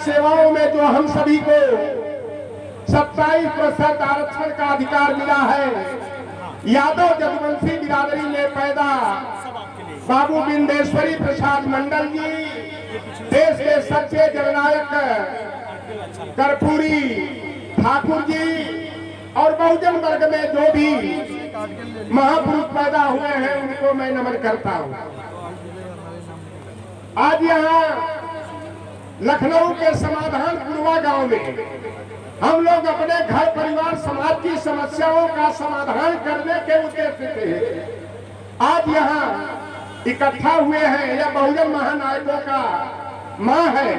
सेवाओं में जो हम सभी को 27% आरक्षण का अधिकार मिला है, यादव जदुवंशी बिरादरी में पैदा बाबू बिंदेश्वरी प्रसाद मंडल जी, देश के सच्चे जननायक कर्पूरी ठाकुर जी और बहुजन वर्ग में जो भी महापुरुष पैदा हुए हैं उनको मैं नमन करता हूं। आज यहाँ लखनऊ के समाधान पुरवा गांव में हम लोग अपने घर परिवार समाज की समस्याओं का समाधान करने के उद्देश्य से आज यहाँ इकट्ठा हुए हैं। यह बहुजन महानायकों का माह है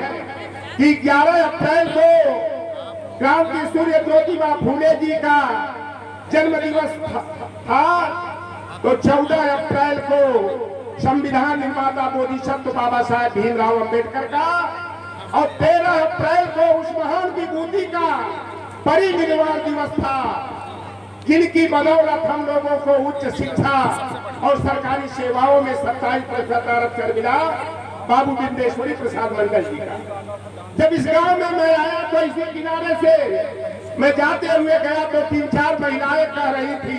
कि 11 अप्रैल को क्रांति सूर्य ज्योतिबा फूले जी का जन्म दिवस था, तो 14 अप्रैल को संविधान निर्माता बोधिसत्व बाबा साहेब भीमराव अंबेडकर का और 13 अप्रैल को उस महान विभूति का परिनिर्वाण दिवस था, जिनकी बदौलत हम लोगों को उच्च शिक्षा और सरकारी सेवाओं में 27% आरक्षण मिला, बाबू बिंदेश्वरी प्रसाद मंडल जी का। जब इस गांव में मैं आया तो इसी किनारे से मैं जाते हुए गया तो 3-4 महिलाएं कह रही थी,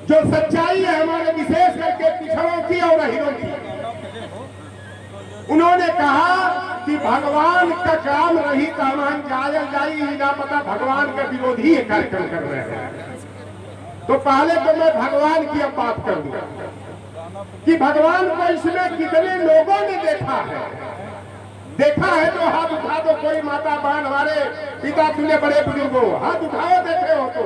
जो सच्चाई है हमारे विशेष करके पिछड़ों की और अहीरों की। उन्होंने कहा कि भगवान का काम रही कामान जायल जाई ना पता भगवान का विरोधी ये कार्यक्रम कर रहे हैं। तो पहले तो मैं भगवान की अब बात करूंगा कि भगवान को इसमें कितने लोगों ने देखा है तो हाथ उठा दो। कोई माता बहन हमारे पिता तुल्य बड़े बुजुर्गों हाथ उठाओ, देखे हो तो।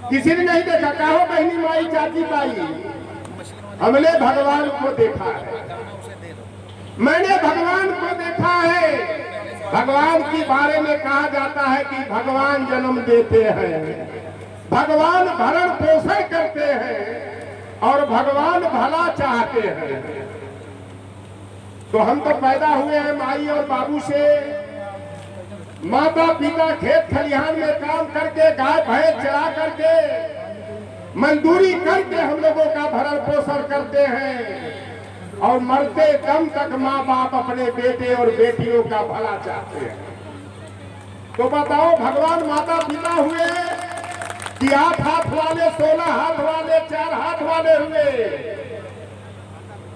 किसी ने नहीं देखा, कहो बहनी माई चाची ताई, हमने भगवान को देखा है, मैंने भगवान को देखा है। भगवान के बारे में कहा जाता है कि भगवान जन्म देते हैं, भगवान भरण पोषण करते हैं और भगवान भला चाहते हैं। तो हम तो पैदा हुए हैं माई और बाबू से, माता पिता खेत खलिहान में काम करके गाय भैंस चरा करके मजदूरी करके हम लोगों का भरण पोषण करते हैं और मरते दम तक माँ बाप अपने बेटे और बेटियों का भला चाहते हैं। तो बताओ भगवान माता पिता हुए कि 8 हाथ वाले, 16 हाथ वाले, 4 हाथ वाले हुए।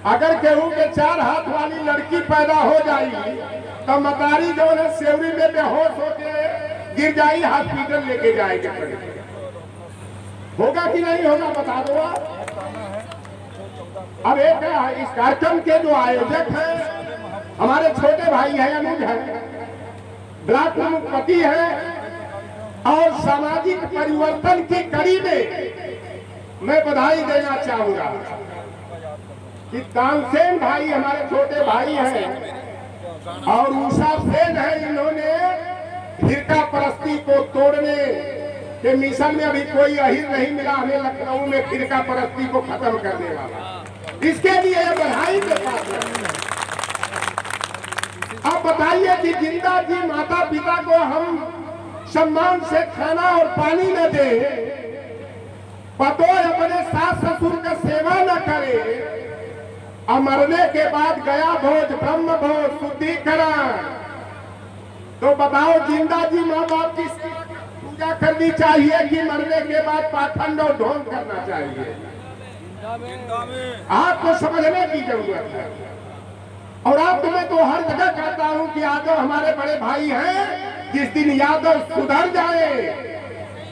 अगर केहू के 4 हाथ वाली लड़की पैदा हो जाएगी तो मतारी जो है सेवरी में बेहोश होके गिर जाई, हॉस्पिटल लेके जाएंगे। होगा कि नहीं होगा बता दो। अब एक इस कार्यक्रम के जो आयोजक हैं हमारे छोटे भाई हैं, अनुज हैं, ब्लॉक प्रमुखपति हैं और सामाजिक परिवर्तन की कड़ी में मैं बधाई देना चाहूंगा कि तानसेन भाई हमारे छोटे भाई हैं और उषा सेन है। इन्होंने फिरका परस्ती को तोड़ने के मिशन में अभी कोई अहिर नहीं मिला हमें लखनऊ में फिरका परस्ती को खत्म करने वाला, इसके लिए बधाई के पात्र। अब बताइए कि जिंदा जी माता पिता को हम सम्मान से खाना और पानी न दे, पतोह अपने सास ससुर का सेवा न करे, और मरने के बाद गया भोज ब्रह्म भोज शुद्धिकरण, तो बताओ जिंदा जी माँ बाप की पूजा करनी चाहिए कि मरने के बाद पाखंड और ढोंग करना चाहिए? आपको समझने की जरूरत है। और आप मैं तो हर जगह कहता हूं कि यादव हमारे बड़े भाई हैं। जिस दिन यादव सुधर जाए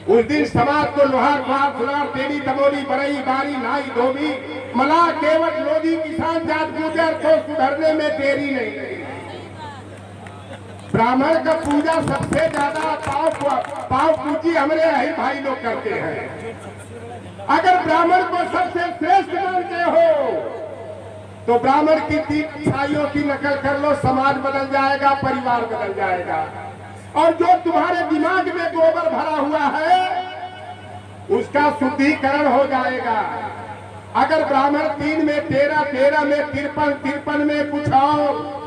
उस दिन समाज को लोहार कुहार सुनार तेरी तमोली बरई बारी नाई धोबी मला केवट लोधी किसान जात गुजर को सुधरने में देरी नहीं। ब्राह्मण का पूजा सबसे ज्यादा पाव पूजी हमारे भाई लोग करते हैं। अगर ब्राह्मण को सबसे श्रेष्ठ मानते हो तो ब्राह्मण की 3 ईसाइयों की नकल कर लो, समाज बदल जाएगा, परिवार बदल जाएगा। और जो तुम्हारे दिमाग में गोबर भरा हुआ है उसका शुद्धिकरण हो जाएगा। अगर ब्राह्मण 3 में 13, 13 में 53, 53 में कुछ और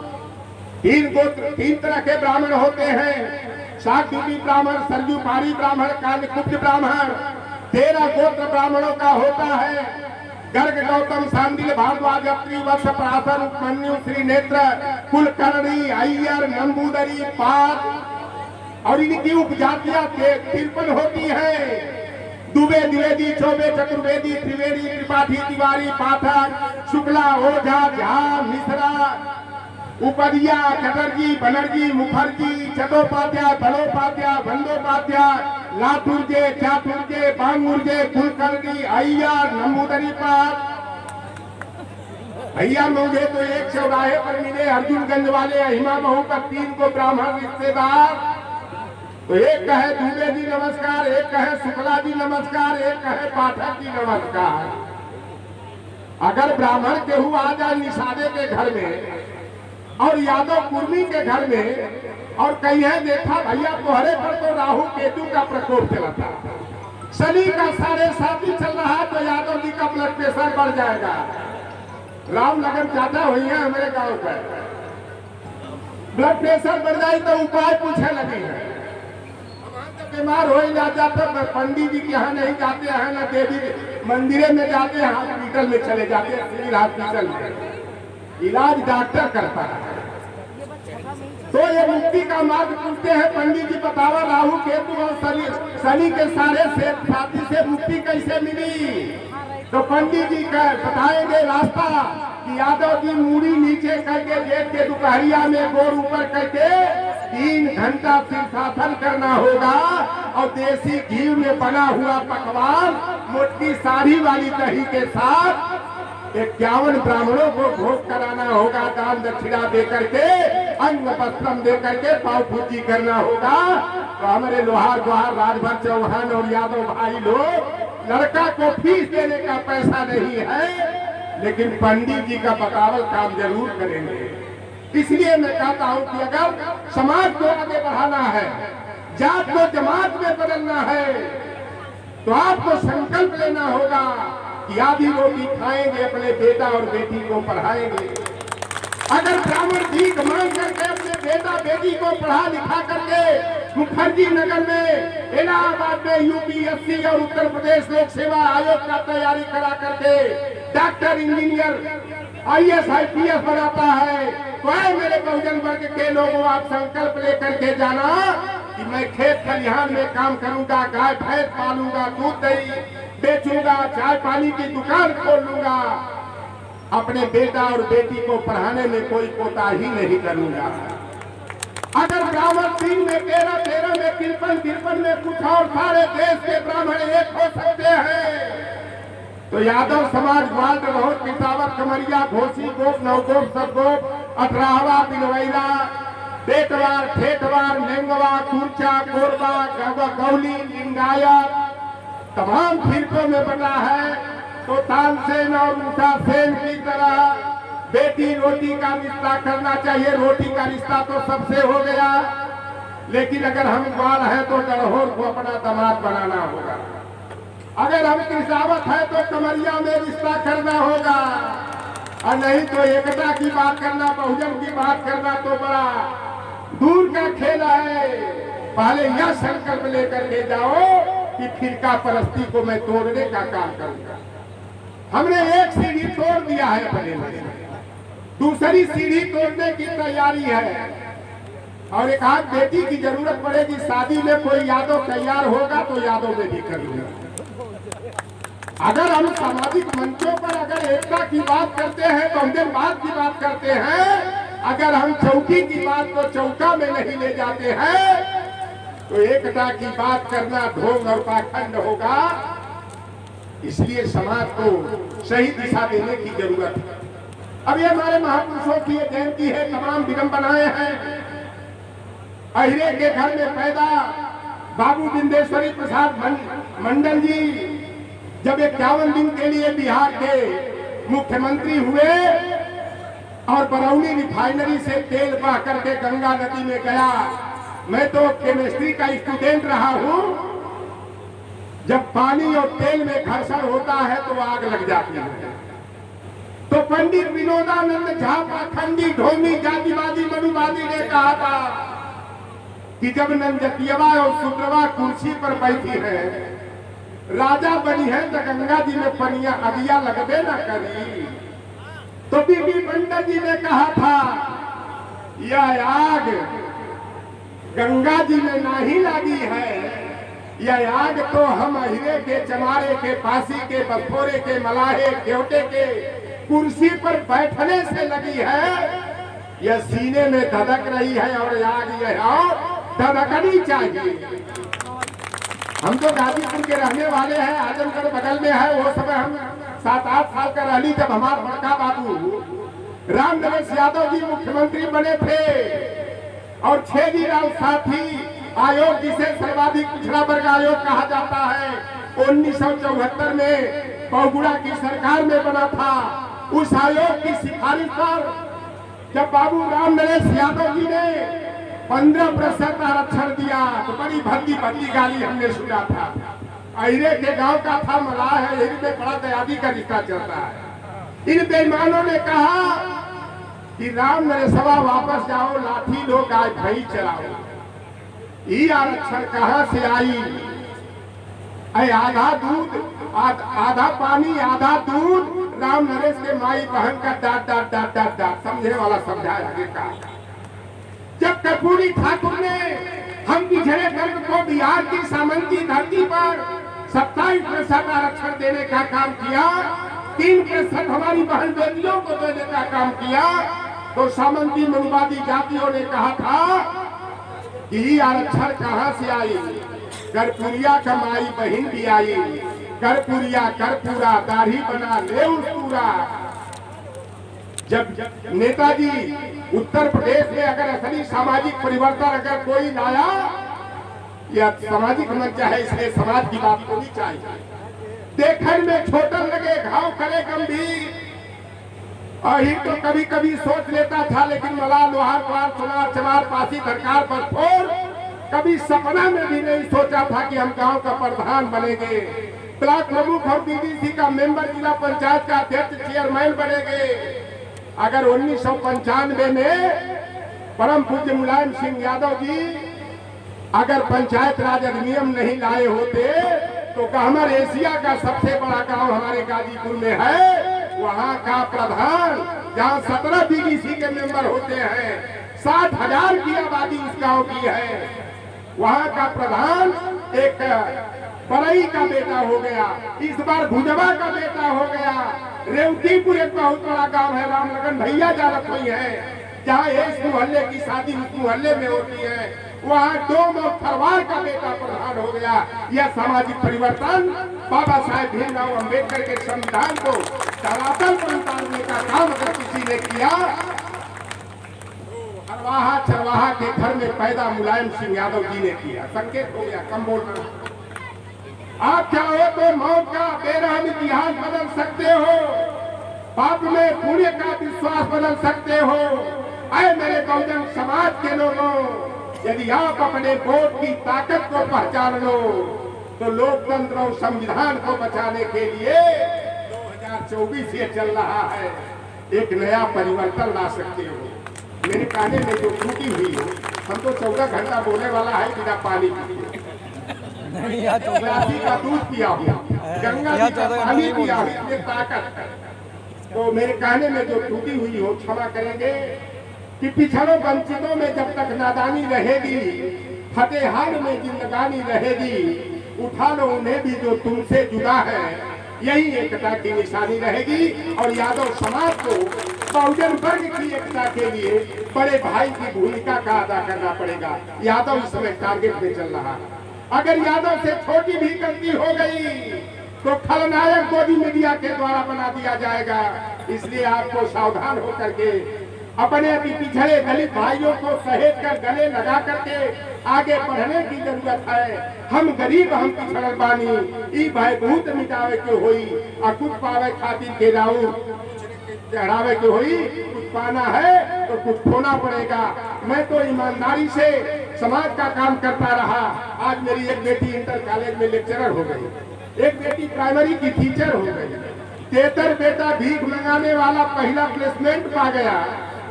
3 तरह के ब्राह्मण होते हैं, शाकदूती ब्राह्मण, सरजू पहाड़ी ब्राह्मण, कालकुब्ज ब्राह्मण, 13 गोत्र ब्राह्मणों का होता है। गर्ग गौतम सांडिल भारद्वाज अत्रि वत्स प्रासन उपमन्यु श्री नेत्र कुलकर्णी अय्यर नंबूदरी पात और इनकी उपजातियां 53 होती हैं। दुबे द्विवेदी चौबे चतुर्वेदी त्रिवेदी त्रिपाठी तिवारी पाठक शुक्ला ओझा झा मिश्रा उपदिया चटर्जी बनर्जी मुखर्जी चट्टोपाध्याय बलोपाध्याय बंदोपाध्याय लातुर्जे चातुर्जे बांगुर्जे कुलकर्णी अय्यर नंबूदरी पात। भैया मुझे तो एक चौराहे पर मिले अर्जुनगंज वाले अहिमा महू का 3 को ब्राह्मण रिश्तेदार। तो एक कहे दुबे जी नमस्कार, एक कहे शुक्ला जी नमस्कार, एक कहे पाठक जी नमस्कार। अगर ब्राह्मण केहू आ जाए निषादे के घर में और यादव कुर्मी के घर में और कहीं देखा भैया तोहरे पर तो राहु केतु का प्रकोप चला था, शनि का 7.5 चल रहा तो यादव जी का ब्लड प्रेशर बढ़ जाएगा। रामनगर ज्यादा हुई है हमारे गांव पर, ब्लड प्रेशर बढ़ जाए तो उपाय पूछे लगे हैं। बीमार हो जाता तो पंडित जी के यहाँ नहीं जाते हैं, ना देवी मंदिर में जाते हैं, हॉस्पिटल में चले जाते हैं। सिविल हॉस्पिटल में इलाज डॉक्टर करता है। तो ये मुक्ति का मार्ग पूछते हैं पंडित जी बतावा राहु केतु और शनि के सारे साथी से मुक्ति कैसे मिली। तो पंडित जी का बताएंगे रास्ता कि यादव जी मूड़ी नीचे करके लेट के दोपहरिया में गोर ऊपर करके 3 घंटा शीर्षासन करना होगा और देसी घी में बना हुआ पकवान मोटी साड़ी वाली दही के साथ 51 ब्राह्मणों को भोग कराना होगा। दान दक्षिणा दे करके अंग वस्त्रम दे करके पाव पूजी करना होगा। तो हमारे लोहार गुहार राजभर चौहान और यादव भाई लोग लड़का को फीस देने का पैसा नहीं है, लेकिन पंडित जी का बतावल काम जरूर करेंगे। इसलिए मैं कहता हूं कि अगर समाज को आगे बढ़ाना है, जात को जमात में बदलना है, तो आपको संकल्प लेना होगा कि आधी रोटी खाएंगे, अपने बेटा और बेटी को पढ़ाएंगे। अगर ब्राह्मण भीख मांग करके अपने बेटा बेटी को पढ़ा लिखा करके मुखर्जी नगर में इलाहाबाद में यूपीएससी और उत्तर प्रदेश लोक सेवा आयोग का तैयारी करा करके डॉक्टर इंजीनियर IAS IPS बनाता है, तो है मेरे बहुजन वर्ग के लोगों आप संकल्प लेकर के जाना कि मैं खेत खलिहान में काम करूंगा, गाय भैंस पालूंगा, दूध दही बेचूंगा, चाय पानी की दुकान खोल लूंगा, अपने बेटा और बेटी को पढ़ाने में कोई कोताही नहीं करूंगा। अगर ब्राह्मण 3 में 13 में 53 में कुछ और सारे देश के ब्राह्मण एक हो सकते हैं, तो यादव समाज ग्वाल बहुत पिसावर कमरिया घोसी गोप नवगोप सबगोप 18वां बिनवैरा बेटवार ठेठवार नेंगवा कुर्चा कोरबा गौली लिंगायत तमाम फिरकों में बना है। तो तानसेन और उषा सेन की तरह बेटी रोटी का रिश्ता करना चाहिए। रोटी का रिश्ता तो सबसे हो गया, लेकिन अगर हम ग्वाल हैं तो डरहोर को अपना दामाद बनाना होगा। अगर हम किसावत है तो कमरिया में रिश्ता करना होगा, और नहीं तो एकता की बात करना, बहुजन की बात करना तो बड़ा दूर का खेल है। पहले यह संकल्प लेकर के जाओ कि फिरका परस्ती को मैं तोड़ने का काम करूंगा। हमने एक सीढ़ी तोड़ दिया है अपने में, दूसरी सीढ़ी तोड़ने की तैयारी है। और एक आध बेटी की जरूरत पड़ेगी शादी में, कोई यादव तैयार होगा तो यादव बेटी कर लूंगा। अगर हम सामाजिक मंचों पर अगर एकता की बात करते हैं तो बहुजनवाद की बात करते हैं, अगर हम चौकी की बात को चौका में नहीं ले जाते हैं तो एकता की बात करना ढोंग और पाखंड होगा। इसलिए समाज को सही दिशा देने की जरूरत है। अब ये हमारे महापुरुषों की जयंती है, तमाम विडंबनाएं हैं। अहिरे के घर में पैदा बाबू बिंदेश्वरी प्रसाद मंडल जी जब 51 दिन के लिए बिहार के मुख्यमंत्री हुए और बरौनी रिफाइनरी से तेल बह करके गंगा नदी में गया। मैं तो केमिस्ट्री का स्टूडेंट रहा हूं, जब पानी और तेल में घर्षण होता है तो आग लग जाती है। तो पंडित विनोदानंद झा पाखंडी ढोंगी जातिवादी मनुवादी ने कहा था कि जब नंजतियवा और सुद्रवा कुर्सी पर बैठी है राजा बनी है तो गंगा जी में पनिया अदिया लगबे न करी। तो बीबी मंडल जी ने कहा था यह आग गंगा जी में नहीं लगी है, यह आग तो हम अहिरे के, चमारे के, पासी के, बखोरे के, मलाहे, केवटे के कुर्सी पर बैठने से लगी है। यह सीने में धधक रही है और आग यह धधकनी चाहिए। हम तो गाजीपुर के रहने वाले हैं, आजमगढ़ बगल में है। वो समय हम 7-8 साल का रहली जब हमारे बड़का बाबू राम नरेश यादव जी मुख्यमंत्री बने थे और 6 दिन साथी आयोग, जिसे सर्वाधिक पिछड़ा वर्ग आयोग कहा जाता है, 1974 में बहुगुणा की सरकार में बना था। उस आयोग की सिफारिश पर जब बाबू राम नरेश यादव जी ने 15% आरक्षण दिया तो बड़ी भद्दी गाली हमने सुना था। अहिरे के गांव का था, मलाह है, अहिरे में बड़ा दयादी का रिश्ता चलता है। इन बेईमानों ने कहा कि राम नरेशवा वापस जाओ, लाठी लो, गाय भई चलाओ। ये आरक्षण कहां से आई? आधा दूध आधा पानी आधा दूध, राम नरेश के माई बहन का डांट डांट डांट डांट डांट, समझे वाला समझाया आगे का। जब कर्पूरी ठाकुर ने हम पिछड़े वर्ग को बिहार की सामंती धरती पर 27% आरक्षण देने का काम किया, 3% हमारी बहन बेटियों को देने का काम किया, तो सामंती मनुवादी जातियों ने कहा था कि आरक्षण कहां से आई? कर्पूरिया कमाई बहन भी आई, कर्पूरिया कर्पूरा दाढ़ी बना ले पूरा। जब नेताजी उत्तर प्रदेश में अगर असली सामाजिक परिवर्तन अगर कोई लाया, यह सामाजिक मंच है, इसलिए समाज की बात होनी चाहिए। देखने में छोटा लगे, घाव करे गंभीर, और ही तो कभी कभी सोच लेता था, लेकिन मला लोहार पार सुनार चमार पासी सरकार पर फोड़, कभी सपना में भी नहीं सोचा था कि हम गांव का प्रधान बनेंगे, ब्लॉक प्रमुख और बीडीसी का मेंबर, जिला पंचायत का अध्यक्ष, चेयरमैन बनेंगे। अगर 1995 में परम पूज्य मुलायम सिंह यादव जी अगर पंचायत राज अधिनियम नहीं लाए होते तो हमारे एशिया का सबसे बड़ा गांव हमारे गाजीपुर में है, वहां का प्रधान, जहां 17 बीडीसी के मेंबर होते हैं, 60,000 की आबादी उस गांव की है, वहां का प्रधान एक बरई का बेटा हो गया, इस बार भुजबा का बेटा हो गया। रेवतीपुर एक बहुत बड़ा गांव है, रामलगन भैया जानत हुई है, जहाँ एक मोहल्ले की शादी उस मोहल्ले में होती है, वहाँ 2 फरवार का बेटा प्रधान हो गया। यह सामाजिक परिवर्तन बाबा साहेब भीमराव अम्बेडकर के संविधान को धरातल पर उतारने का काम अगर किसी ने किया, हरवाहा चरवाहा के घर में पैदा मुलायम सिंह यादव जी ने किया। संकेत हो गया, कम बोलना। आप चाहो तो मौत का बेरहम इतिहास बदल सकते हो, पाप में पुण्य का विश्वास बदल सकते हो। ऐ मेरे बहुजन समाज के लोगों, यदि आप अपने वोट की ताकत को पहचान लो तो लोकतंत्र और संविधान को बचाने के लिए 2024 ये चल रहा है, एक नया परिवर्तन ला सकते हो। मेरे कहने में जो त्रुटि हुई हो, हम तो 14 घंटा बोलने वाला है बिना पानी पिए, का दूध पिया हुआ, गंगा जी का पानी पिया हुआ, इसमें ताकत है। तो मेरे कहने में जो त्रुटि हुई हो क्षमा करेंगे कि पिछड़ों वंचितों में जब तक नादानी रहेगी, फतेहान में जिंदगानी रहेगी, उठा लो उन्हें भी जो तुमसे जुदा है, यही एकता की निशानी रहेगी। और यादव समाज को बहुजन वर्ग की एकता के लिए बड़े भाई की भूमिका का अदा करना पड़ेगा। यादव इस समय टारगेट में चल रहा है। अगर यादव से छोटी भी गलती हो गई तो खलनायक को भी मीडिया के द्वारा बना दिया जाएगा। इसलिए आपको सावधान होकर के अपने अभी पिछड़े दलित भाइयों को सहेज कर गले लगा करके आगे बढ़ने की जरूरत है। हम गरीब, हम पिछड़ल बानी, ई भाई बहुत मिटावे के होई, कुछ पावे खातिर के राऊ चढ़ावे के होई, कुछ पाना है तो कुछ खोना पड़ेगा। मैं तो ईमानदारी से समाज का काम करता रहा। आज मेरी एक बेटी इंटर कॉलेज में लेक्चरर हो गई, एक बेटी प्राइमरी की टीचर हो गई, 73 बेटा भीख मंगाने वाला पहला प्लेसमेंट पा गया।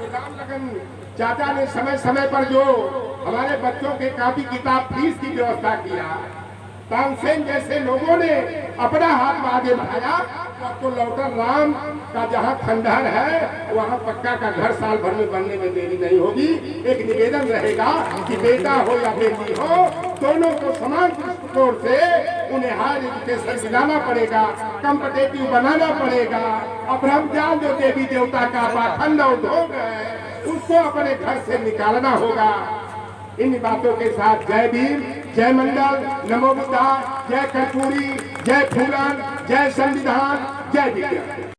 रामलगन चाचा ने समय समय पर जो हमारे बच्चों के कापी किताब फीस की व्यवस्था किया, तानसेन जैसे लोगों ने अपना हाथ आगे बढ़ाया, तो लौटर राम का जहाँ खंडहर है वहाँ पक्का का घर साल भर में बनने में देरी नहीं होगी। एक निवेदन रहेगा कि बेटा हो या बेटी हो, दोनों को समान दृष्टिकोण से उन्हें हायर एजुकेशन दिलाना पड़ेगा, कॉम्पिटेटिव बनाना पड़ेगा। अब ब्रह्मज्ञान जो देवी देवता का पाखंड और ढोंग है उसको अपने घर से निकालना होगा। इन बातों के साथ जय भीम, जय मंडल, नमो बुद्धा, जय कर्पूरी, जय फूलन, जय संविधान, जय विज्ञान।